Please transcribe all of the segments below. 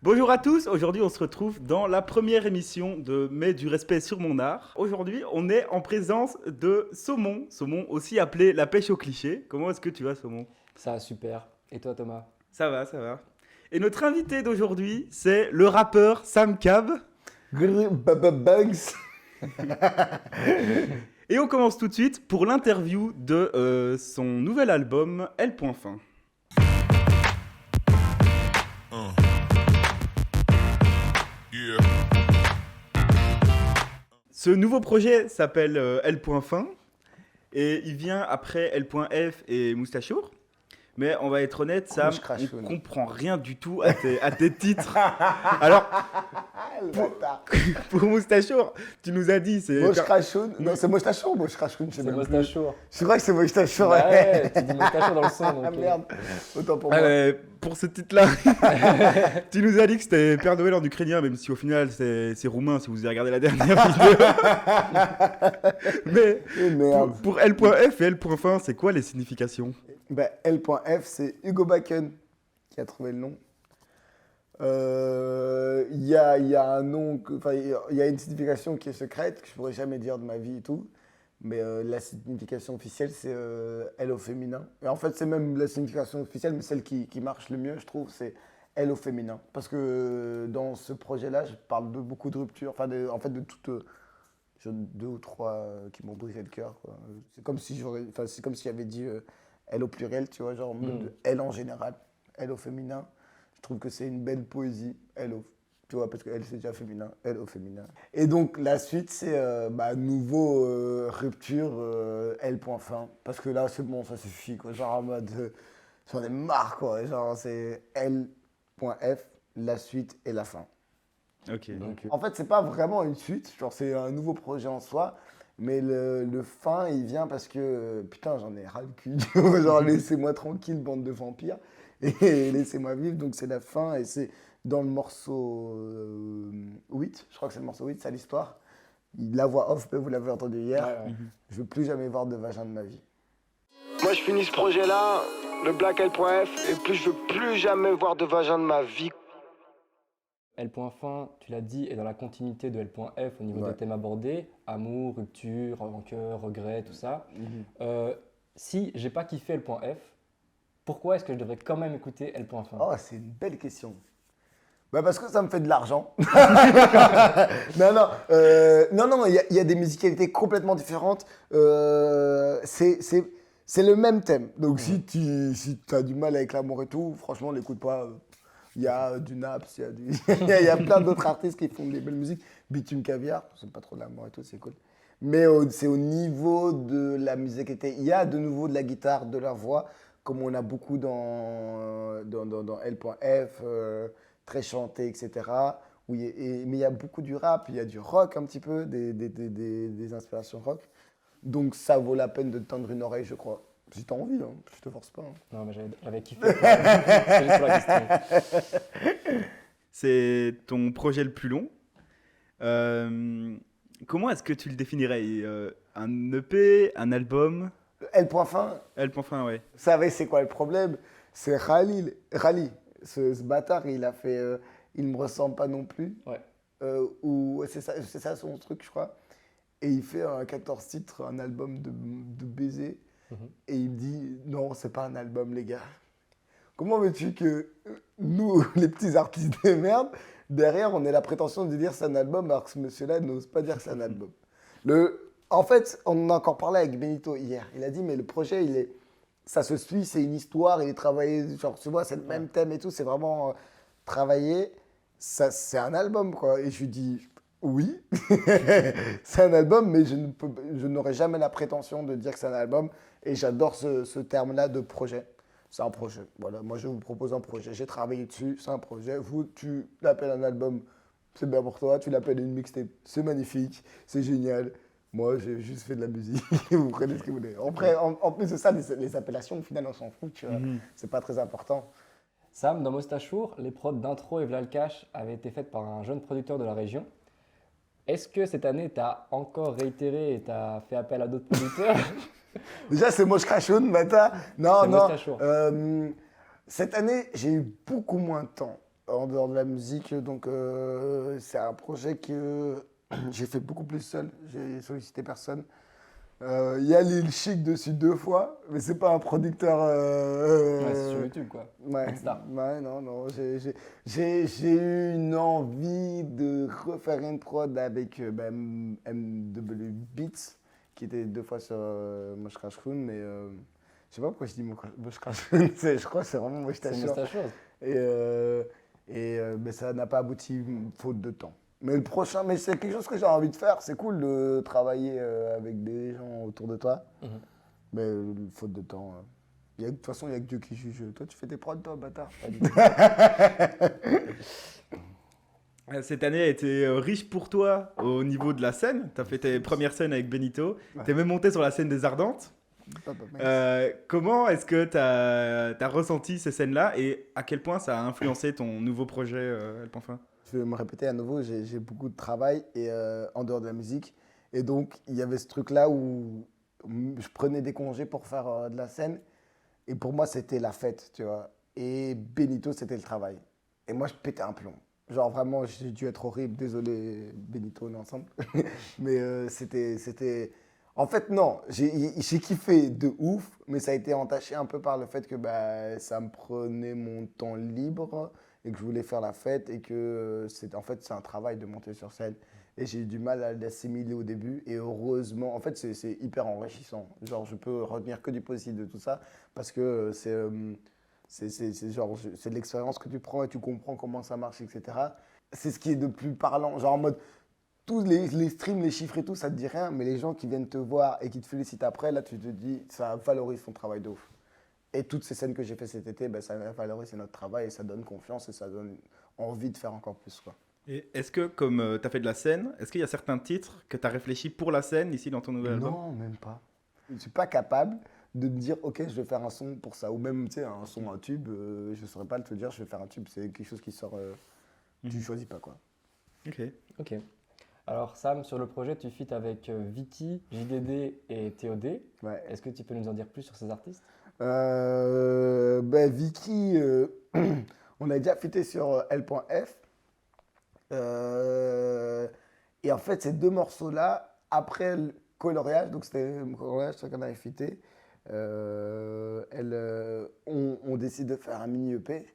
Bonjour à tous, aujourd'hui on se retrouve dans la première émission de Mets du respect sur mon art. Aujourd'hui on est en présence de Saumon, Saumon aussi appelé la pêche au cliché. Comment est-ce que tu vas Saumon? Ça va super. Et toi Thomas? Ça va, ça va. Et notre invité d'aujourd'hui c'est le rappeur Sam Cab. Bugs. Et on commence tout de suite pour l'interview de son nouvel album L.Fin. Yeah. Ce nouveau projet s'appelle L.Fin et il vient après L.F et Moustachour. Mais on va être honnête, Sam, on comprend rien du tout à tes titres. Alors, pour Moustachour, tu nous as dit c'est... Moustachour. Non, c'est Moustachour ou Moustachour? C'est Moustachour. Je crois que c'est Moustachour. Bah ouais, tu dis Moustachour dans le son. Donc, Ah merde, autant pour moi. Pour ce titre-là, tu nous as dit que c'était Père Noël en ukrainien, même si au final c'est roumain si vous avez regardé la dernière vidéo. Mais pour L.F et L.Fin, c'est quoi les significations? Ben, L.F, c'est Hugo Bakken qui a trouvé le nom. Il y a un nom, il y a une signification qui est secrète, que je pourrais jamais dire de ma vie et tout. Mais la signification officielle, c'est L au féminin. Et en fait, c'est même la signification officielle, mais celle qui marche le mieux, je trouve, c'est L au féminin. Parce que dans ce projet-là, je parle de beaucoup de ruptures, en fait, de toutes... deux ou trois qui m'ont brisé le cœur, quoi. C'est comme si j'avais dit elle au pluriel, tu vois, genre elle en général, elle au féminin. Je trouve que c'est une belle poésie, tu vois, parce que elle c'est déjà féminin, elle au féminin. Et donc la suite c'est nouveau rupture L.Fin, parce que là c'est bon, ça suffit, quoi, genre en mode j'en ai marre, quoi, genre c'est L.F, la suite et la fin. Ok. Donc, en fait, c'est pas vraiment une suite, genre c'est un nouveau projet en soi, mais le fin, il vient parce que, putain, j'en ai ras le cul, genre laissez-moi tranquille, bande de vampires, et laissez-moi vivre, donc c'est la fin, et c'est dans le morceau 8, je crois que c'est le morceau 8, c'est l'histoire, la voix off, vous l'avez entendu hier, ouais. Je veux plus jamais voir de vagin de ma vie. Moi je finis ce projet-là, le Black L.F, et plus je veux plus jamais voir de vagin de ma vie. L.Fin, tu l'as dit, est dans la continuité de L.F au niveau des thèmes abordés, amour, rupture, rancœur, regret, tout ça. Si j'ai pas kiffé L.F, pourquoi est-ce que je devrais quand même écouter L.Fin? Oh, c'est une belle question. Bah parce que ça me fait de l'argent. Non, il y a des musicalités complètement différentes. C'est le même thème. Donc si tu as du mal avec l'amour et tout, franchement, l'écoute pas. Il y a du Naps, il y a plein d'autres artistes qui font des belles musiques. Bitume Caviar, c'est pas trop de l'amour et tout, c'est cool. Mais c'est au niveau de la musicalité. Il y a de nouveau de la guitare, de la voix, comme on a beaucoup dans L.F, très chanté, etc. Mais il y a beaucoup du rap, il y a du rock un petit peu, des inspirations rock. Donc ça vaut la peine de tendre une oreille, je crois. Si t'as envie, hein. Je te force pas. Hein. Non, mais j'avais kiffé. C'est juste pour la question. C'est ton projet le plus long. Comment est-ce que tu le définirais? Un EP, un album? L.Fin. L.Fin, ouais. Vous savez, c'est quoi le problème? C'est Rally. Ce bâtard, il a fait Il me ressemble pas non plus. Ouais. C'est ça son truc, je crois. Et il fait un 14 titres, un album de baisers. Et il me dit non, c'est pas un album, les gars. Comment veux-tu que nous, les petits artistes de merde, derrière, on ait la prétention de dire c'est un album alors que ce monsieur-là n'ose pas dire que c'est un album? En fait, on en a encore parlé avec Benito hier. Il a dit mais le projet, ça se suit, c'est une histoire, il est travaillé, genre tu vois, c'est le même thème et tout, c'est vraiment travaillé. C'est un album, quoi. Et je lui dis oui, c'est un album, mais je n'aurai jamais la prétention de dire que c'est un album. Et j'adore ce terme-là de projet. C'est un projet. Voilà, moi je vous propose un projet. J'ai travaillé dessus, c'est un projet. Vous, tu l'appelles un album, c'est bien pour toi. Tu l'appelles une mixtape, c'est magnifique, c'est génial. Moi, j'ai juste fait de la musique. Vous prenez ce que vous voulez. Après, en plus de ça, les appellations, au final, on s'en fout. Tu vois. C'est pas très important. Sam, dans Moustachour, les prods d'intro et Vlalcash avaient été faites par un jeune producteur de la région. Est-ce que cette année, tu as encore réitéré et tu as fait appel à d'autres producteurs? Déjà, c'est Moche Crachoun, bâtard. Non. Moustachour. Cette année, j'ai eu beaucoup moins de temps. En dehors de la musique, donc c'est un projet que j'ai fait beaucoup plus seul. J'ai sollicité personne. Il y a Lil Chic dessus 2 fois, mais c'est pas un producteur. Ouais, c'est sur YouTube, quoi. Ouais, Insta. ouais, non. J'ai eu une envie de refaire une prod avec MW Beats, qui était 2 fois sur Mosh Crash Khoun, mais je sais pas pourquoi je dis Mosh Crash Khoun, je crois que c'est vraiment Mosh C'est Crash Khoun. Moustache. Mais ça n'a pas abouti faute de temps. Mais le prochain, mais c'est quelque chose que j'ai envie de faire. C'est cool de travailler avec des gens autour de toi. Mais faute de temps. De toute façon, il n'y a que Dieu qui juge. Toi, tu fais tes prods, toi, bâtard. Cette année a été riche pour toi au niveau de la scène. Tu as fait tes premières scènes avec Benito. Ouais. Tu es même monté sur la scène des Ardentes. Comment est-ce que tu as ressenti ces scènes-là et à quel point ça a influencé ton nouveau projet L.Fin? Je vais me répéter à nouveau, j'ai beaucoup de travail et, en dehors de la musique. Et donc, il y avait ce truc-là où je prenais des congés pour faire de la scène. Et pour moi, c'était la fête, tu vois. Et Benito, c'était le travail. Et moi, je pétais un plomb. Genre, vraiment, j'ai dû être horrible. Désolé, Benito, on est ensemble. Mais c'était... En fait, non, j'ai kiffé de ouf, mais ça a été entaché un peu par le fait que ça me prenait mon temps libre et que je voulais faire la fête et que c'est un travail de monter sur scène. Et j'ai eu du mal à l'assimiler au début et heureusement, en fait, c'est hyper enrichissant. Genre, je peux retenir que du positif de tout ça parce que c'est de l'expérience que tu prends et tu comprends comment ça marche, etc. C'est ce qui est de plus parlant, genre en mode... Tous les streams, les chiffres et tout, ça te dit rien, mais les gens qui viennent te voir et qui te félicitent après, là, tu te dis, ça valorise ton travail de ouf. Et toutes ces scènes que j'ai fait cet été, ça valorise notre travail et ça donne confiance et ça donne envie de faire encore plus, quoi. Et est-ce que, comme tu as fait de la scène, est-ce qu'il y a certains titres que tu as réfléchi pour la scène ici dans ton nouvel album? Non, même pas. Je ne suis pas capable de me dire, ok, je vais faire un son pour ça. Ou même, tu sais, un son, un tube, je ne saurais pas te dire, je vais faire un tube. C'est quelque chose qui sort, tu ne choisis pas, quoi. Ok. Alors Sam, sur le projet, tu feats avec Vicky, JDD et TOD. Ouais. Est-ce que tu peux nous en dire plus sur ces artistes? Vicky, on a déjà featé sur L.F. Et en fait, ces 2 morceaux-là, après le coloriage, donc c'était le coloriage qu'on avait featé, on décide de faire un mini EP.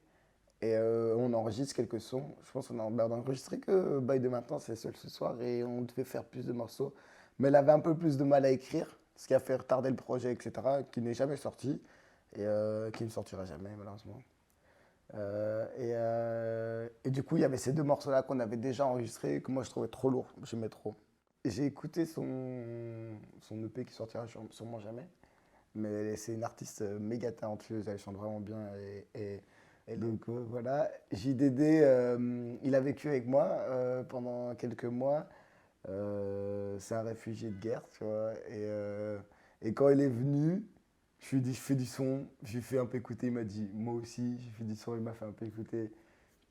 Et on enregistre quelques sons. Je pense qu'on a enregistré que Bail de Maintenant, c'est seul ce soir. Et on devait faire plus de morceaux. Mais elle avait un peu plus de mal à écrire, ce qui a fait retarder le projet, etc. Qui n'est jamais sorti. Et qui ne sortira jamais, malheureusement. Et du coup, il y avait ces 2 morceaux-là qu'on avait déjà enregistrés, que moi je trouvais trop lourds. J'aimais trop. Et j'ai écouté son EP qui sortira sûrement jamais. Mais c'est une artiste méga talentueuse. Elle chante vraiment bien. Et donc voilà, JDD, il a vécu avec moi pendant quelques mois. C'est un réfugié de guerre, tu vois. Et quand il est venu, je lui ai dit, je fais du son. Je lui ai fait un peu écouter. Il m'a dit, moi aussi, j'ai fait du son. Il m'a fait un peu écouter.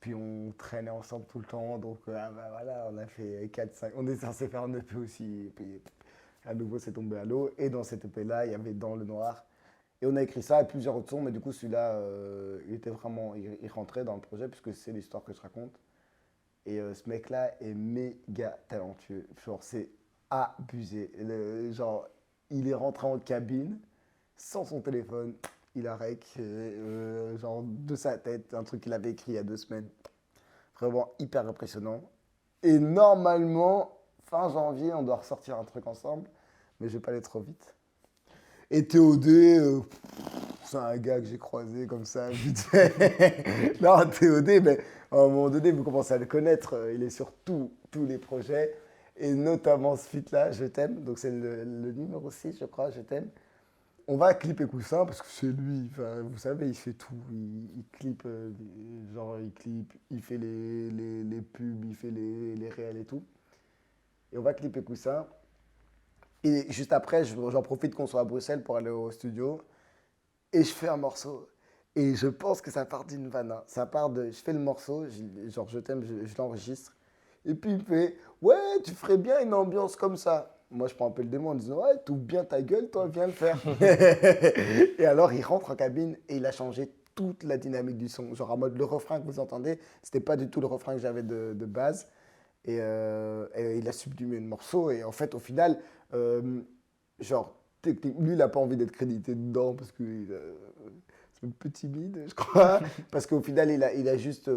Puis on traînait ensemble tout le temps. Donc voilà, on a fait 4-5. On est censé faire un EP aussi. Et puis à nouveau, c'est tombé à l'eau. Et dans cet EP-là, il y avait Dans le Noir. Et on a écrit ça et plusieurs autres sons, mais du coup, celui-là, il rentrait dans le projet puisque c'est l'histoire que je raconte. Et ce mec-là est méga talentueux. Genre, c'est abusé. Genre, il est rentré en cabine sans son téléphone. Il a rec, genre, de sa tête, un truc qu'il avait écrit il y a 2 semaines. Vraiment hyper impressionnant. Et normalement, fin janvier, on doit ressortir un truc ensemble, mais je vais pas aller trop vite. Et TOD, c'est un gars que j'ai croisé comme ça, vite fait. Non, TOD, mais à un moment donné, vous commencez à le connaître. Il est sur tous les projets, et notamment ce feat-là, Je t'aime. Donc c'est le numéro 6, je crois, Je t'aime. On va clipper Coussin, parce que c'est lui, vous savez, il fait tout. Il clippe, il fait les pubs, il fait les réels et tout. Et on va clipper Coussin. Et juste après, j'en profite qu'on soit à Bruxelles pour aller au studio. Et je fais un morceau. Et je pense que ça part d'une vanne. Hein. Ça part de... Je fais le morceau, genre Je t'aime, je l'enregistre. Et puis il me fait « Ouais, tu ferais bien une ambiance comme ça. » Moi, je prends un peu le démon en disant « Ouais, t'ouvres bien ta gueule, toi, viens le faire. » Et alors, il rentre en cabine et il a changé toute la dynamique du son. Genre en mode le refrain que vous entendez, c'était pas du tout le refrain que j'avais de base. Et il a sublimé le morceau. Et en fait, au final, genre, lui, il n'a pas envie d'être crédité dedans parce que c'est un peu timide, je crois. Parce qu'au final, il a juste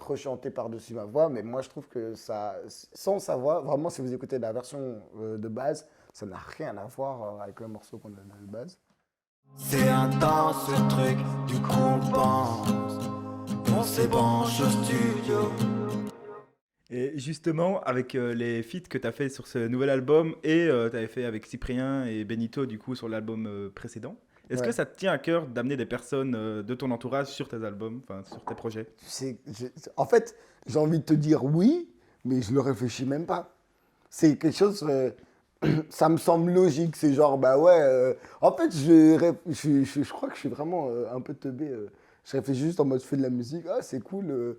rechanté par-dessus ma voix. Mais moi, je trouve que ça, sans sa voix, vraiment, si vous écoutez la version de base, ça n'a rien à voir avec le morceau qu'on a de base. C'est intense ce truc, du coup on pense, on s'ébranche au studio. Et justement, avec les feats que tu as fait sur ce nouvel album et tu avais fait avec Cyprien et Benito du coup sur l'album précédent, est-ce que ça te tient à cœur d'amener des personnes de ton entourage sur tes albums, enfin sur tes projets? En fait, j'ai envie de te dire oui, mais je le réfléchis même pas. C'est quelque chose, ça me semble logique. C'est genre, en fait, je crois que je suis vraiment un peu teubé. Je réfléchis juste en mode, je fais de la musique, ah c'est cool.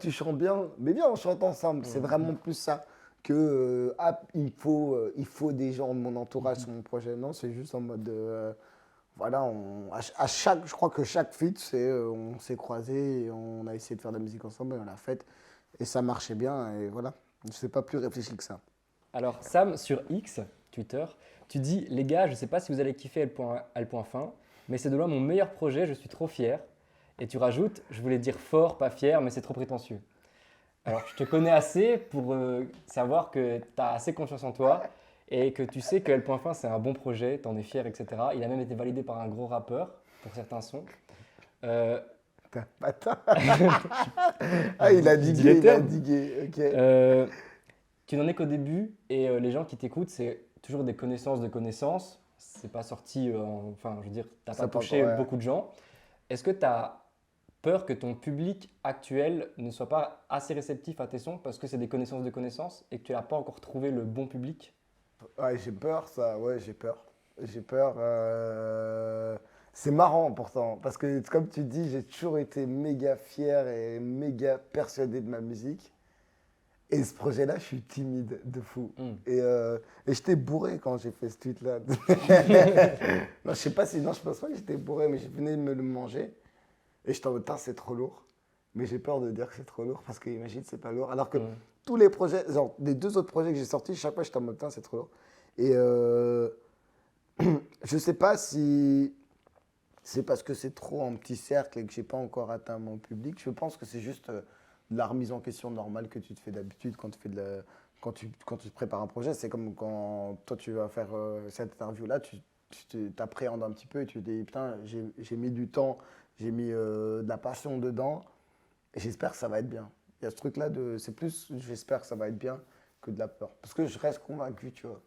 Tu chantes bien, mais viens, on chante ensemble. C'est vraiment plus ça que il faut des gens de mon entourage sur mon projet. Non, c'est juste en mode voilà, je crois que chaque feat, on s'est croisés et on a essayé de faire de la musique ensemble et on l'a faite et ça marchait bien et voilà. Je ne sais pas plus réfléchi que ça. Alors Sam, sur X, Twitter, tu dis les gars, je ne sais pas si vous allez kiffer L.fin, mais c'est de loin mon meilleur projet, je suis trop fier. Et tu rajoutes, je voulais dire fort, pas fier, mais c'est trop prétentieux. Alors, je te connais assez pour savoir que tu as assez confiance en toi et que tu sais que L.fin, c'est un bon projet, tu en es fier, etc. Il a même été validé par un gros rappeur pour certains sons. Attends. Il a digué. Ok. Tu n'en es qu'au début et les gens qui t'écoutent, c'est toujours des connaissances de connaissances. C'est pas sorti, enfin, je veux dire, tu n'as pas touché beaucoup de gens. Est-ce que tu as peur que ton public actuel ne soit pas assez réceptif à tes sons parce que c'est des connaissances de connaissances et que tu n'as pas encore trouvé le bon public? Ouais, j'ai peur, ça. Ouais, j'ai peur. J'ai peur. C'est marrant pourtant, parce que comme tu dis, j'ai toujours été méga fier et méga persuadé de ma musique. Et ce projet-là, je suis timide de fou. Et j'étais bourré quand j'ai fait ce tweet-là. Non, je sais pas si, non, je pense pas que j'étais bourré, mais je venais de me le manger. Et j'étais en mode, c'est trop lourd. Mais j'ai peur de dire que c'est trop lourd parce que imagine, c'est pas lourd. Alors que tous les projets, genre les 2 autres projets que j'ai sortis, chaque fois j'étais en mode, c'est trop lourd. Et je sais pas si c'est parce que c'est trop en petit cercle et que j'ai pas encore atteint mon public. Je pense que c'est juste de la remise en question normale que tu te fais d'habitude quand tu fais quand tu te prépares un projet. C'est comme quand toi tu vas faire cette interview-là, tu t'appréhendes un petit peu et tu te dis, putain, j'ai mis du temps, j'ai mis de la passion dedans et j'espère que ça va être bien. Il y a ce truc-là c'est plus j'espère que ça va être bien que de la peur. Parce que je reste convaincu, tu vois.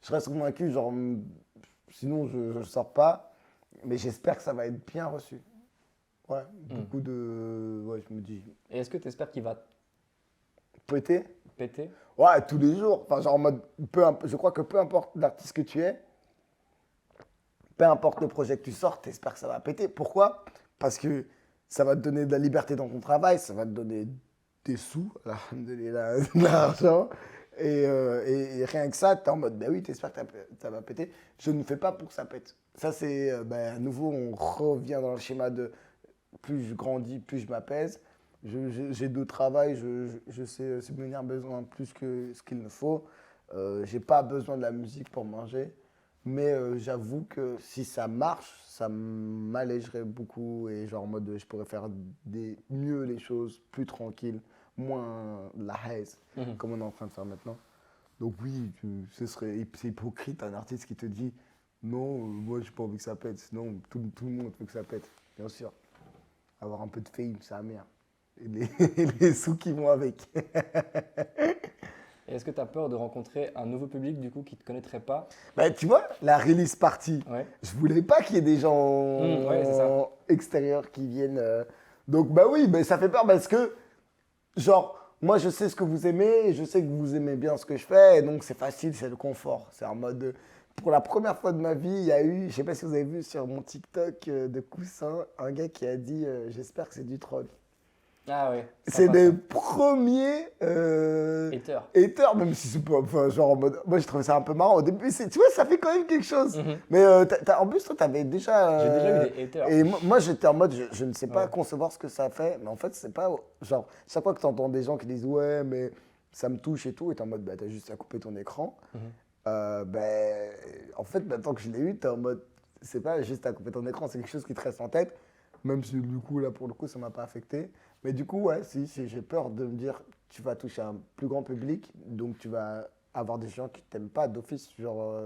Je reste convaincu, genre, sinon je ne sors pas, mais j'espère que ça va être bien reçu. Ouais, beaucoup de. Ouais, je me dis. Et est-ce que tu espères qu'il va péter? Ouais, tous les jours. Enfin, genre en mode. Je crois que peu importe l'artiste que tu es, peu importe le projet que tu sors, tu espères que ça va péter. Pourquoi? Parce que ça va te donner de la liberté dans ton travail, ça va te donner des sous, de l'argent. Et rien que ça, tu es en mode, oui, tu espères que ça va péter. Je ne fais pas pour que ça pète. Ça, c'est à nouveau, on revient dans le schéma de plus je grandis, plus je m'apaise. J'ai de travail, je sais subvenir besoin plus que ce qu'il me faut. Je n'ai pas besoin de la musique pour manger. Mais j'avoue que si ça marche, ça m'allégerait beaucoup. Et genre en mode, je pourrais faire mieux les choses, plus tranquille, moins la haise, comme on est en train de faire maintenant. Donc oui, c'est hypocrite un artiste qui te dit non, moi j'ai pas envie que ça pète. Sinon, tout le monde veut que ça pète, bien sûr. Avoir un peu de fame, c'est amer. Et les sous qui vont avec. Et est-ce que tu as peur de rencontrer un nouveau public du coup qui ne te connaîtrait pas? Tu vois, la release party, je voulais pas qu'il y ait des gens extérieurs qui viennent. Donc oui, ça fait peur parce que, genre, moi je sais ce que vous aimez, je sais que vous aimez bien ce que je fais, et donc c'est facile, c'est le confort. C'est en mode, pour la première fois de ma vie, il y a eu, je sais pas si vous avez vu sur mon TikTok de Coussin, un gars qui a dit j'espère que c'est du troll. Ah ouais. C'est sympa, des ça. premiers haters, même si c'est pas. Enfin, genre en mode. Moi, j'ai trouvé ça un peu marrant. Au début, tu vois, ça fait quand même quelque chose. Mhm. Mais en plus, toi, t'avais déjà. J'ai déjà eu des haters. Et moi, j'étais en mode, je ne sais pas Ouais. concevoir ce que ça fait. Mais en fait, c'est pas. Genre, chaque fois que t'entends des gens qui disent, ouais, mais ça me touche et tout, et t'es en mode, bah, t'as juste à couper ton écran. Mhm. Ben, en fait, maintenant que je l'ai eu, t'es en mode, c'est pas juste à couper ton écran, c'est quelque chose qui te reste en tête. Même si du coup, là, pour le coup, ça m'a pas affecté. Mais du coup, ouais, si j'ai peur de me dire, tu vas toucher un plus grand public, donc tu vas avoir des gens qui t'aiment pas d'office. Genre,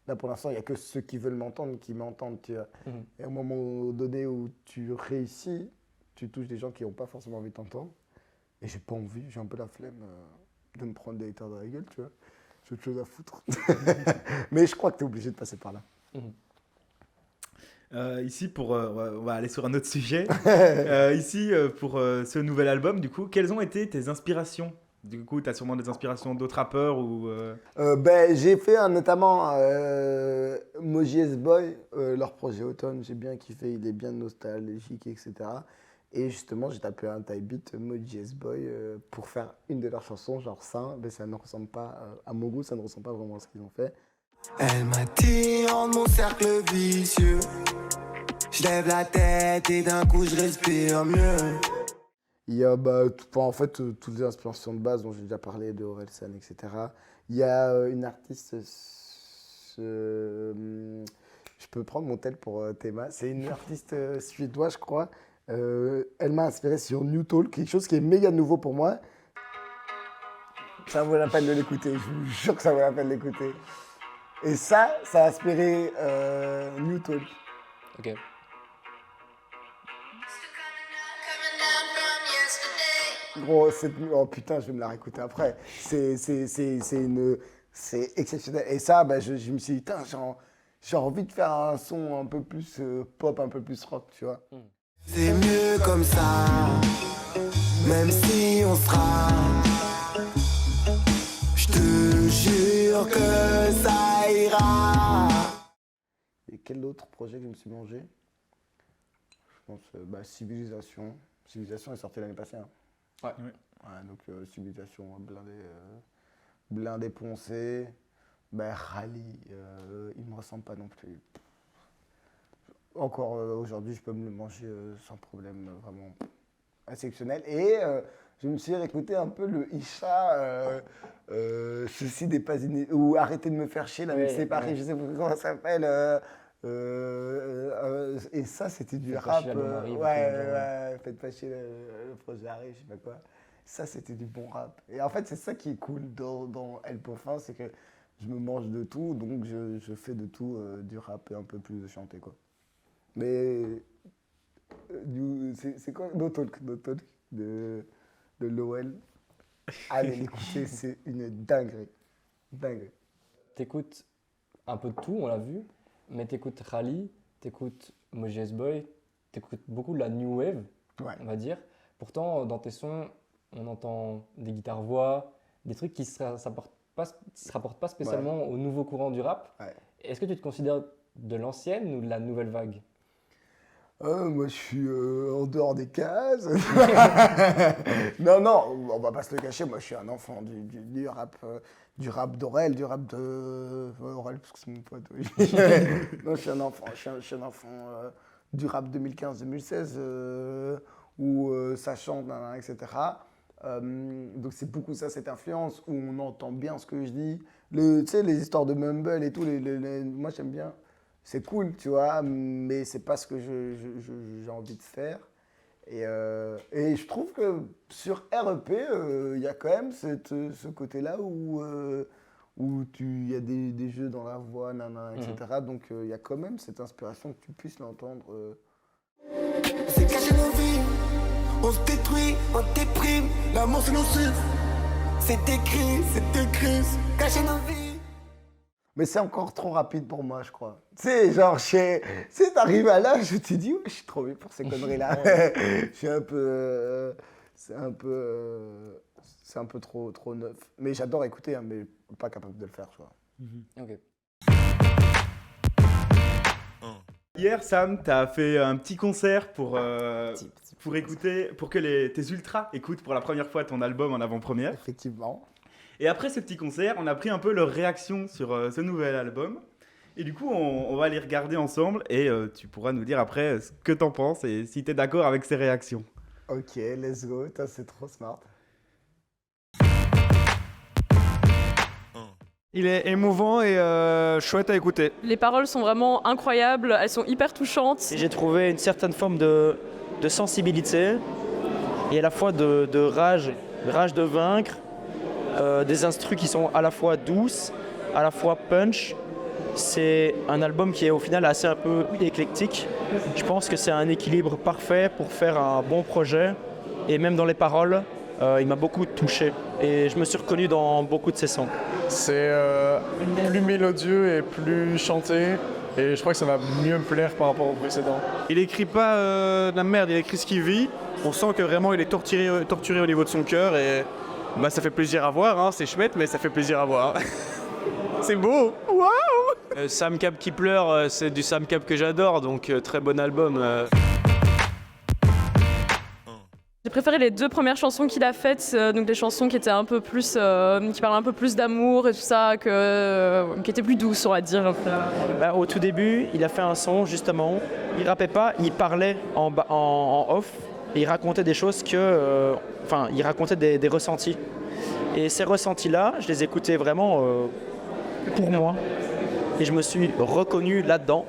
là, pour l'instant, il n'y a que ceux qui veulent m'entendre qui m'entendent, tu vois. Mhm. Et au moment donné où tu réussis, tu touches des gens qui n'ont pas forcément envie de t'entendre. Et j'ai pas envie, j'ai un peu la flemme de me prendre des haters dans la gueule, tu vois. J'ai autre chose à foutre. Mais je crois que tu es obligé de passer par là. Ici, on va aller sur un autre sujet. Ici, pour ce nouvel album, du coup, quelles ont été tes inspirations? Du coup, tu as sûrement des inspirations d'autres rappeurs ou... Ben, j'ai fait notamment Moji S-Boy, leur projet Automne, j'ai bien kiffé, il est bien nostalgique, etc. Et justement, j'ai tapé un type beat Moji S-Boy pour faire une de leurs chansons, genre ça, mais ça ne ressemble pas, à mon goût, ça ne ressemble pas vraiment à ce qu'ils ont fait. Elle m'attire de mon cercle vicieux. Je lève la tête et d'un coup je respire mieux. Il y a en fait toutes les inspirations de base dont j'ai déjà parlé, de Orelsan, etc. Il y a une artiste, je peux prendre mon tel pour Théma, c'est une artiste suédoise, je crois. Elle m'a inspiré sur New Talk, quelque chose qui est méga nouveau pour moi. Ça vaut la peine de l'écouter, je vous jure que ça vaut la peine de l'écouter. Et ça a inspiré New Talk. Ok. Gros, oh putain, je vais me la réécouter après. C'est exceptionnel. Et ça, bah, je me suis dit, putain, j'ai envie de faire un son un peu plus pop, un peu plus rock, tu vois. C'est mieux comme ça, même si on sera. Je te jure que ça ira. Et quel autre projet que je me suis mangé? Je pense, Civilisation. Civilisation est sorti l'année passée. Hein. Ouais. Ouais, donc Civilisation blindé poncé. Rally, il me ressemble pas non plus. Encore aujourd'hui, je peux me le manger sans problème, vraiment exceptionnel. Et je me suis réécouté un peu le Isha, Ceci n'est pas ou Arrêtez de me faire chier, la séparée, ouais. Je sais pas comment ça s'appelle. Et ça, c'était du rap. Faites pas chier le projet Harry, je sais pas quoi. Ça, c'était du bon rap. Et en fait, c'est ça qui est cool dans L.Fin, c'est que je me mange de tout, donc je fais de tout du rap et un peu plus de chanter, quoi. Mais c'est quoi No Talk de l'OL. Allez l'écouter, c'est une dinguerie. T'écoutes un peu de tout, on l'a vu, mais t'écoutes Rally, t'écoutes Moji S-Boy, t'écoutes beaucoup de la New Wave, Ouais. on va dire. Pourtant, dans tes sons, on entend des guitares-voix, des trucs qui ne se rapportent pas spécialement au nouveau courant du rap. Ouais. Est-ce que tu te considères de l'ancienne ou de la nouvelle vague? Moi, je suis en dehors des cases. Non, on va pas se le cacher. Moi, je suis un enfant du rap d'Aurel, du rap de Aurel, parce que c'est mon pote. Oui. Non, je suis un enfant du rap 2015-2016 où ça chante, etc. Donc c'est beaucoup ça, cette influence où on entend bien ce que je dis. Tu sais, les histoires de mumble et tout, moi j'aime bien. C'est cool, tu vois, mais c'est pas ce que j'ai envie de faire. Et je trouve que sur REP, il y a quand même ce côté-là où il y a des jeux dans la voix, etc. Donc il y a quand même cette inspiration que tu puisses l'entendre. C'est cacher nos vies, on se détruit, on déprime, l'amour c'est nos chiffres. C'est écrit, cacher nos vies. Mais c'est encore trop rapide pour moi, je crois. Tu sais, genre, t'arrives à l'âge, je te dis, ouais, je suis trop vieux pour ces conneries-là. Je suis un peu... c'est un peu trop neuf. Mais j'adore écouter, hein, mais pas capable de le faire, tu vois. Ok. hier, Sam, t'as fait un petit concert pour écouter, pour que tes ultras écoutent pour la première fois ton album en avant-première. Effectivement. Et après ce petit concert, on a pris un peu leur réaction sur ce nouvel album. Et du coup, on va les regarder ensemble et tu pourras nous dire après ce que t'en penses et si t'es d'accord avec ces réactions. Ok, let's go. C'est trop smart. Il est émouvant et chouette à écouter. Les paroles sont vraiment incroyables, elles sont hyper touchantes. J'ai trouvé une certaine forme de sensibilité et à la fois de rage de vaincre, des instrus qui sont à la fois douces, à la fois punch. C'est un album qui est au final assez un peu éclectique. Je pense que c'est un équilibre parfait pour faire un bon projet et même dans les paroles, il m'a beaucoup touché et je me suis reconnu dans beaucoup de ses sons. C'est plus mélodieux et plus chanté et je crois que ça va mieux me plaire par rapport au précédent. Il écrit pas de la merde, il écrit ce qu'il vit. On sent que vraiment il est torturé au niveau de son cœur et bah, ça fait plaisir à voir, hein. C'est chouette mais ça fait plaisir à voir. C'est beau, waouh. Sam Cap qui pleure, c'est du Sam Cap que j'adore, donc très bon album. J'ai préféré les 2 premières chansons qu'il a faites, donc des chansons qui étaient un peu plus, qui parlaient un peu plus d'amour et tout ça, qui étaient plus douces, on va dire. Bah, au tout début, il a fait un son justement. Il rappait pas, il parlait en off et il racontait des choses il racontait des ressentis. Et ces ressentis-là, je les écoutais vraiment pour moi. Et je me suis reconnu là-dedans.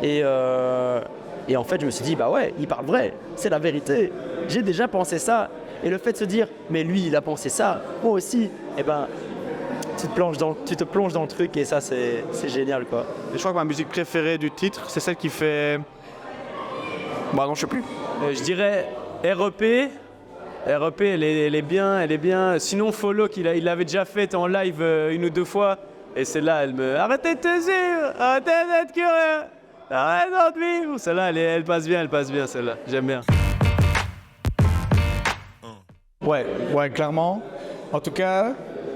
Et en fait, je me suis dit, bah ouais, il parle vrai, c'est la vérité. J'ai déjà pensé ça. Et le fait de se dire, mais lui, il a pensé ça, moi aussi, eh ben, tu te plonges dans le truc et ça, c'est génial, quoi. Et je crois que ma musique préférée du titre, c'est celle qui fait... Bah non, je sais plus. Je dirais REP. REP, elle est bien. Sinon, Follow, il l'avait déjà fait en live 1 ou 2 fois. Et celle-là, elle me... Arrêtez de te suivre, arrêtez d'être curieux, arrêtez de vivre. Celle-là, elle passe bien, celle-là. J'aime bien. Ouais, clairement. En tout cas,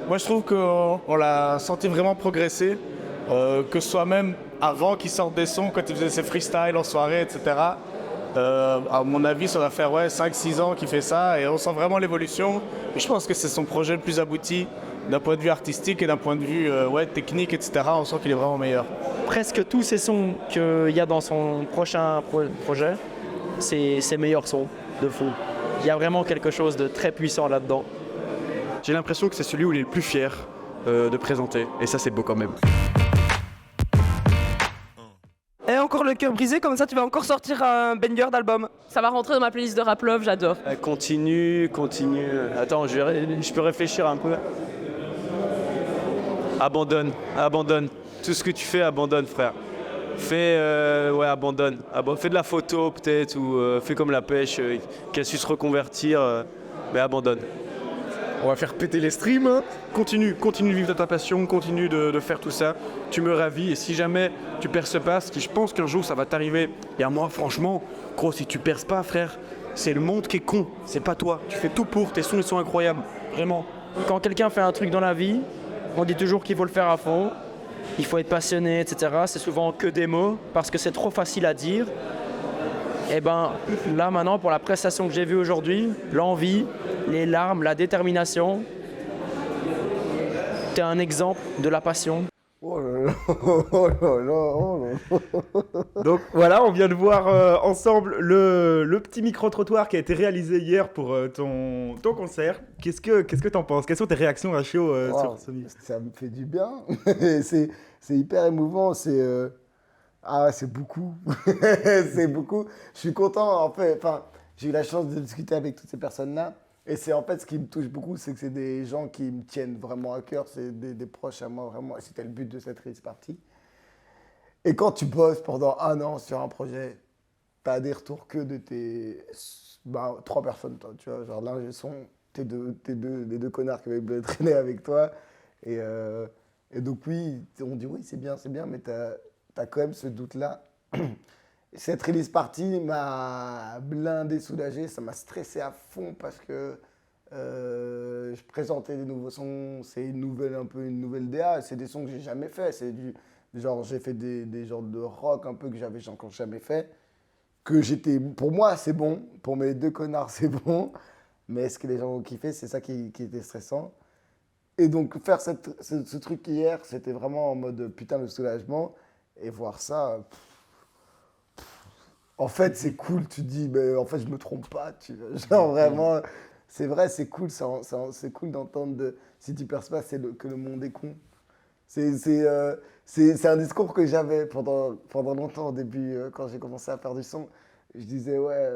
moi je trouve qu'on l'a senti vraiment progresser. Que ce soit même avant qu'il sorte des sons, quand il faisait ses freestyles en soirée, etc. À mon avis, ça va faire 5-6 ans qu'il fait ça et on sent vraiment l'évolution. Et je pense que c'est son projet le plus abouti d'un point de vue artistique et d'un point de vue technique, etc. On sent qu'il est vraiment meilleur. Presque tous ces sons qu'il y a dans son prochain projet, c'est ses meilleurs sons de fou. Il y a vraiment quelque chose de très puissant là-dedans. J'ai l'impression que c'est celui où il est le plus fier de présenter. Et ça, c'est beau quand même. Et encore le cœur brisé, comme ça tu vas encore sortir un banger d'album. Ça va rentrer dans ma playlist de Rap Love, j'adore. Continue. Attends, je peux réfléchir un peu. Abandonne. Tout ce que tu fais, abandonne, frère. Abandonne. Fais de la photo peut-être ou fais comme la pêche, qu'elle su se reconvertir, mais abandonne. On va faire péter les streams. Hein. Continue de vivre ta passion, continue de faire tout ça. Tu me ravis et si jamais tu perces pas, ce qui je pense qu'un jour ça va t'arriver. Et à moi, franchement, gros, si tu perces pas, frère, c'est le monde qui est con. C'est pas toi. Tu fais tout pour. Tes sons ils sont incroyables, vraiment. Quand quelqu'un fait un truc dans la vie, on dit toujours qu'il faut le faire à fond. Il faut être passionné, etc. C'est souvent que des mots parce que c'est trop facile à dire. Et ben là maintenant pour la prestation que j'ai vue aujourd'hui, l'envie, les larmes, la détermination, t'es un exemple de la passion. Oh là là, oh là là, oh là là. Donc voilà, on vient de voir ensemble le petit micro-trottoir qui a été réalisé hier pour ton concert. Qu'est-ce que t'en penses? Quelles sont tes réactions à chaud sur ce mix? Ça me fait du bien. c'est hyper émouvant. C'est beaucoup. C'est beaucoup. Je suis content. En fait, j'ai eu la chance de discuter avec toutes ces personnes-là. Et c'est en fait ce qui me touche beaucoup, c'est que c'est des gens qui me tiennent vraiment à cœur. C'est des proches à moi, vraiment. C'était le but de cette release party. Et quand tu bosses pendant 1 an sur un projet, tu as des retours que de tes 3 personnes, toi, tu vois, genre l'ingé son, les deux connards qui avaient traîné avec toi. Et donc oui, on dit oui, c'est bien, mais tu as quand même ce doute-là. Cette release party m'a blindé, soulagé, ça m'a stressé à fond parce que je présentais des nouveaux sons, c'est une nouvelle DA, c'est des sons que j'ai jamais fait, c'est Genre, j'ai fait des genres de rock un peu que j'avais encore jamais fait. Pour moi, c'est bon. Pour mes 2 connards, c'est bon. Mais est-ce que les gens ont kiffé? C'est ça qui était stressant. Et donc, faire ce truc hier, c'était vraiment en mode putain de soulagement. Et voir ça, en fait, c'est cool. Tu te dis, en fait, je me trompe pas. Genre, vraiment, c'est vrai, c'est cool. C'est cool d'entendre si tu perces pas, que le monde est con. C'est un discours que j'avais pendant longtemps au début, quand j'ai commencé à faire du son. Je disais, ouais,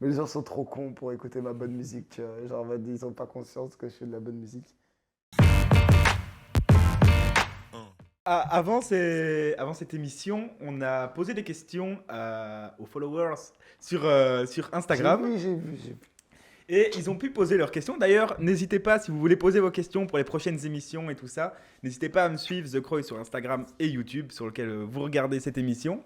mais les gens sont trop cons pour écouter ma bonne musique. Tu vois. Genre, ils n'ont pas conscience que je fais de la bonne musique. Avant cette émission, on a posé des questions aux followers sur Instagram. J'ai vu. Et ils ont pu poser leurs questions. D'ailleurs, n'hésitez pas, si vous voulez poser vos questions pour les prochaines émissions et tout ça, n'hésitez pas à me suivre The Croix sur Instagram et YouTube, sur lequel vous regardez cette émission.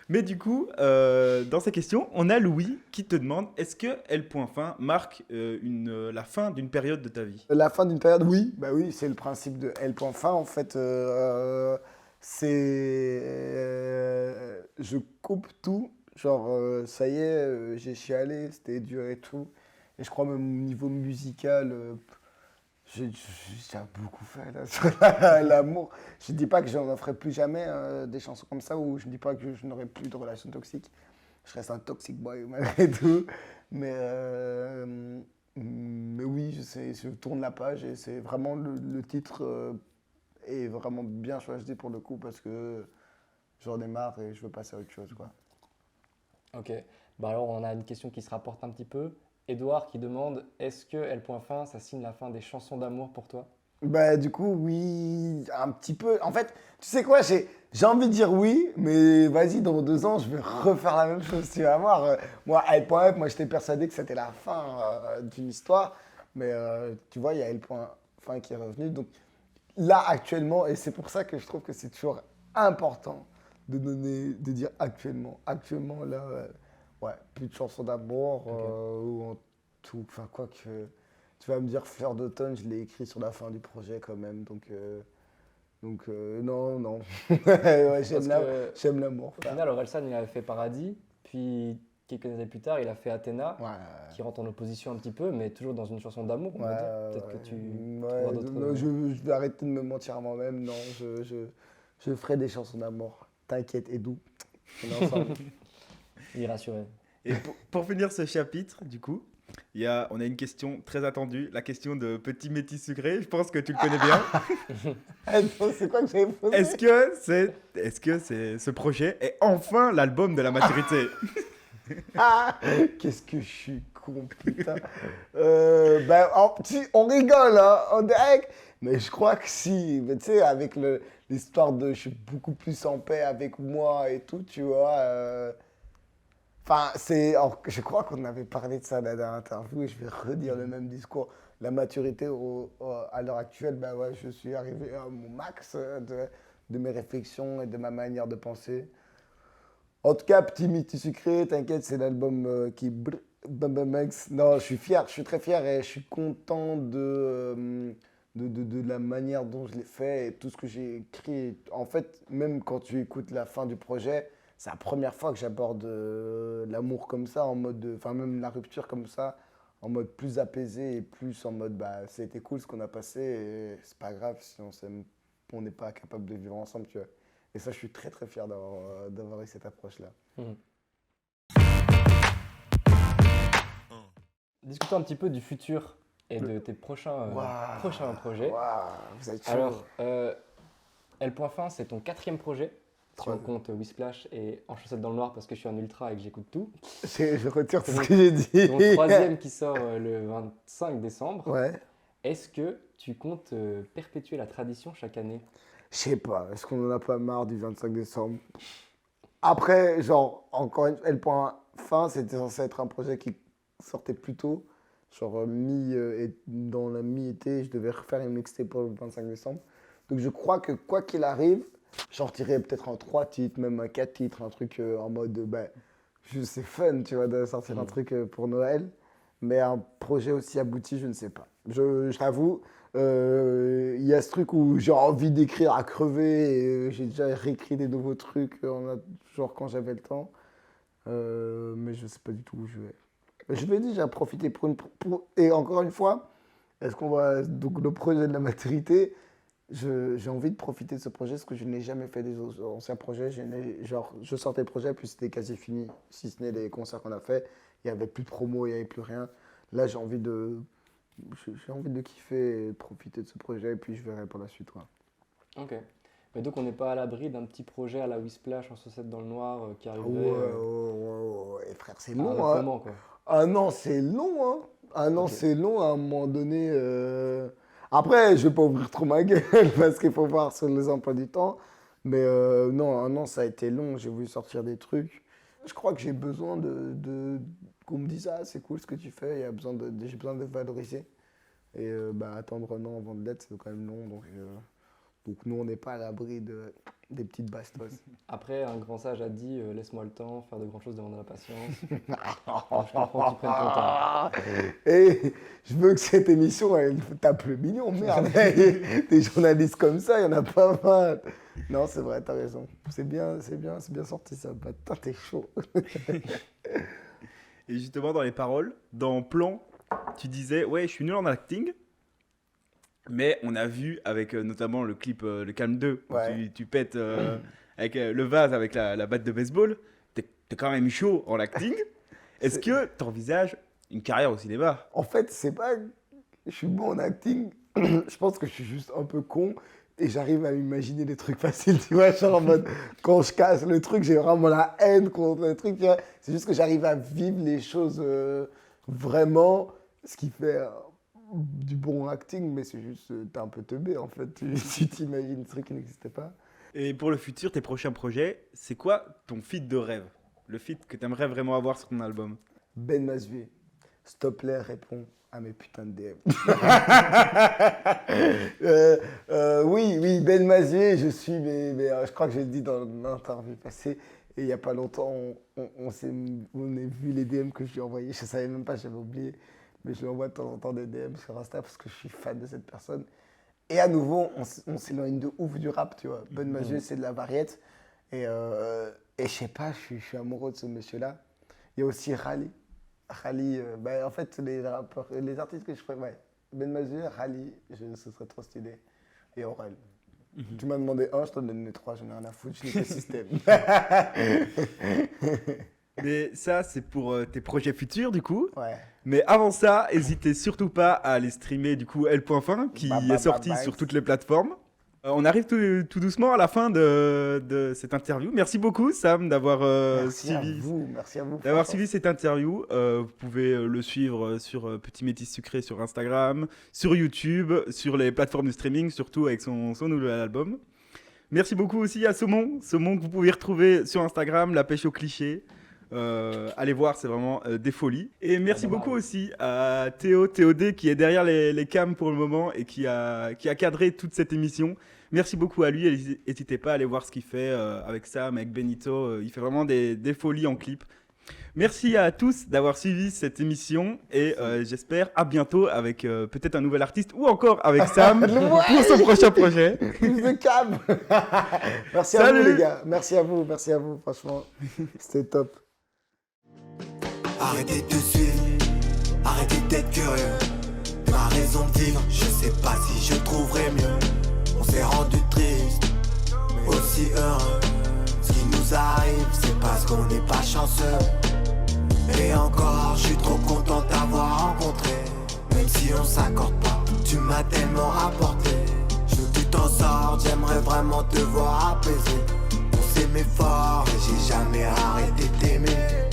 Mais du coup, dans ces questions, on a Louis qui te demande, est-ce que L.Fin marque la fin d'une période de ta vie? La fin d'une période, oui. Bah oui, c'est le principe de L.Fin. En fait, je coupe tout. Genre, ça y est, j'ai chialé, c'était dur et tout. Et je crois même au niveau musical, j'ai beaucoup fait là, sur l'amour. Je ne dis pas que j'en ferai plus jamais des chansons comme ça, ou je ne dis pas que je n'aurai plus de relations toxiques. Je reste un toxic boy malgré tout. Mais oui, je tourne la page et c'est vraiment le titre est vraiment bien choisi pour le coup parce que j'en ai marre et je veux passer à autre chose, quoi. Ok, bah alors on a une question qui se rapporte un petit peu. Edouard qui demande, est-ce que L.Fin, ça signe la fin des chansons d'amour pour toi? Bah du coup, oui, un petit peu. En fait, tu sais quoi, j'ai envie de dire oui, mais vas-y, dans 2 ans, je vais refaire la même chose, tu vas voir. Moi, L.F, moi j'étais persuadé que c'était la fin d'une histoire, mais tu vois, il y a L.Fin qui est revenu. Donc là, actuellement, et c'est pour ça que je trouve que c'est toujours important de dire actuellement. Actuellement, là, ouais, plus de chansons d'amour, ou en tout, enfin quoi que... Tu vas me dire Fleur d'automne, je l'ai écrit sur la fin du projet quand même, donc non. Ouais, j'aime l'amour. Au final, Orelsan, il avait fait Paradis, puis quelques années plus tard, il a fait Athéna, qui rentre en opposition un petit peu, mais toujours dans une chanson d'amour, on va dire. Peut-être que tu trouveras d'autres... Non, je vais arrêter de me mentir à moi-même, non, je ferai des chansons d'amour. T'inquiète, Edou, on est ensemble. Il est rassuré. Et pour finir ce chapitre, du coup, on a une question très attendue, la question de Petit Métis Sucré. Je pense que tu le connais bien. C'est quoi que j'avais posé? Est-ce que ce projet est enfin l'album de la maturité? Qu'est-ce que je suis con, putain. On rigole, hein, en direct. Mais je crois que si. Mais tu sais, avec l'histoire de je suis beaucoup plus en paix avec moi et tout, tu vois. Enfin, je crois qu'on avait parlé de ça dans la dernière interview et je vais redire le même discours. La maturité à l'heure actuelle, ben ouais, je suis arrivé à mon max de mes réflexions et de ma manière de penser. En tout cas, Petit Métis Sucré, t'inquiète, c'est l'album qui... Non, je suis fier, je suis très fier et je suis content de la manière dont je l'ai fait et tout ce que j'ai écrit. En fait, même quand tu écoutes la fin du projet, c'est la première fois que j'aborde l'amour comme ça, en mode, enfin même la rupture comme ça, en mode plus apaisé et plus en mode, bah c'était cool ce qu'on a passé et c'est pas grave si on n'est pas capable de vivre ensemble, tu vois. Et ça, je suis très très fier d'avoir eu cette approche-là. Discutons un petit peu du futur et de tes prochains projets. Vous êtes chaud. Alors, L.Fin, c'est ton 4e projet. Si on compte Whisplash et En chaussettes dans le noir parce que je suis un ultra et que j'écoute tout. Je retire tout ce que j'ai dit. Ton 3e qui sort le 25 décembre. Ouais. Est-ce que tu comptes perpétuer la tradition chaque année? Je sais pas. Est-ce qu'on en a pas marre du 25 décembre? Après, genre, encore une fois, L.Fin, c'était censé être un projet qui sortait plus tôt. Genre, dans la mi-été, je devais refaire une mixtape pour le 25 décembre. Donc, je crois que quoi qu'il arrive, j'en retirerai peut-être un 3 titres, même un 4 titres, un truc en mode, c'est fun, tu vois, de sortir un truc pour Noël. Mais un projet aussi abouti, je ne sais pas. Je t'avoue, il y a ce truc où j'ai envie d'écrire à crever et j'ai déjà réécrit des nouveaux trucs, genre quand j'avais le temps. Mais je ne sais pas du tout où je vais. Je vais déjà profiter et encore une fois, est-ce qu'on va. Donc, le projet de la maturité, j'ai envie de profiter de ce projet parce que je n'ai jamais fait des anciens projets. Je sortais le projet, puis c'était quasi fini. Si ce n'est les concerts qu'on a fait, il n'y avait plus de promo, il n'y avait plus rien. Là, j'ai envie de kiffer et de profiter de ce projet, et puis je verrai pour la suite. Ouais. Ok. Mais donc, on n'est pas à l'abri d'un petit projet à la Whisplash en saucette dans le noir qui arriverait. Ouais, frère, c'est long. À un moment, quoi. Ah non, c'est long. Hein. Ah non, c'est long à un moment donné. Après, je ne vais pas ouvrir trop ma gueule parce qu'il faut voir sur les emplois du temps. Mais non, un an, ça a été long. J'ai voulu sortir des trucs. Je crois que j'ai besoin qu'on me dise « Ah, c'est cool ce que tu fais ». J'ai besoin de valoriser. Et attendre un an avant de l'être, c'est quand même long. Donc nous, on n'est pas à l'abri des petites bastos. Après, un grand sage a dit laisse-moi le temps, faire de grandes choses demande la patience. Je comprends que tu prennes ton temps. Et je veux que cette émission, elle tape le million, merde. Des journalistes comme ça, il n'y en a pas mal. Non, c'est vrai, t'as raison. C'est bien sorti ça. Putain, t'es chaud. Et justement, dans les paroles, dans Plan, tu disais ouais, je suis nul en acting. Mais on a vu avec notamment le clip Le Calme 2, où tu pètes avec le vase avec la batte de baseball, t'es quand même chaud en acting. Est-ce que tu envisages une carrière au cinéma? En fait, c'est pas je suis bon en acting, je pense que je suis juste un peu con et j'arrive à imaginer des trucs faciles, tu vois, genre en mode quand je casse le truc, j'ai vraiment la haine contre le truc, tu vois. C'est juste que j'arrive à vivre les choses vraiment, ce qui fait du bon acting, mais c'est juste, t'es un peu teubé en fait, tu t'imagines des trucs qui n'existaient pas. Et pour le futur, tes prochains projets, c'est quoi ton feat de rêve? Le feat que t'aimerais vraiment avoir sur ton album? Ben Mazué, s'il te plaît, réponds à mes putains de DM. Oui, Ben Mazué, je suis, mais je crois que j'ai dit dans l'interview passée, et il n'y a pas longtemps, on a vu les DM que je lui ai envoyés, je ne savais même pas, j'avais oublié. Mais je lui envoie de temps en temps des DM sur Insta parce que je suis fan de cette personne. Et à nouveau, on s'éloigne de ouf du rap, tu vois. Ben Mazué, c'est de la variette. Et je sais pas, je suis amoureux de ce monsieur-là. Il y a aussi Rally. Rally, en fait, les artistes que je ferais, ouais. Ben Mazué, Rally, ce serait trop stylé. Et Aurel. Tu m'as demandé un, je t'en donne les trois, j'en ai rien à foutre, je n'ai pas de système. Mais ça, c'est pour tes projets futurs, du coup. Ouais. Mais avant ça, n'hésitez surtout pas à aller streamer, du coup, L.Fin, qui est sorti sur toutes les plateformes. On arrive tout doucement à la fin de cette interview. Merci beaucoup, Sam, d'avoir suivi cette interview. Vous pouvez le suivre sur Petit Métis Sucré sur Instagram, sur YouTube, sur les plateformes de streaming, surtout avec son nouvel album. Merci beaucoup aussi à Saumon que vous pouvez retrouver sur Instagram, La Pêche au Cliché. Allez voir, c'est vraiment des folies. Et merci beaucoup aussi à TOD qui est derrière les cams pour le moment et qui a cadré toute cette émission. Merci beaucoup à lui, n'hésitez pas à aller voir ce qu'il fait avec Sam, avec Benito. Il fait vraiment des folies en clip. Merci à tous d'avoir suivi cette émission et j'espère à bientôt avec peut-être un nouvel artiste ou encore avec Sam pour son prochain projet. Plus de cam. Merci à vous les gars, merci à vous, franchement, c'était top. Arrêtez de suivre, arrêtez d'être curieux. Ma raison de vivre, je sais pas si je trouverai mieux. On s'est rendu triste, mais aussi heureux. Ce qui nous arrive, c'est parce qu'on n'est pas chanceux. Et encore, je suis trop content de t'avoir rencontré. Même si on s'accorde pas, tu m'as tellement rapporté. Je veux que tu t'en sortes, j'aimerais vraiment te voir apaisé. On s'aimait fort et j'ai jamais arrêté d'aimer.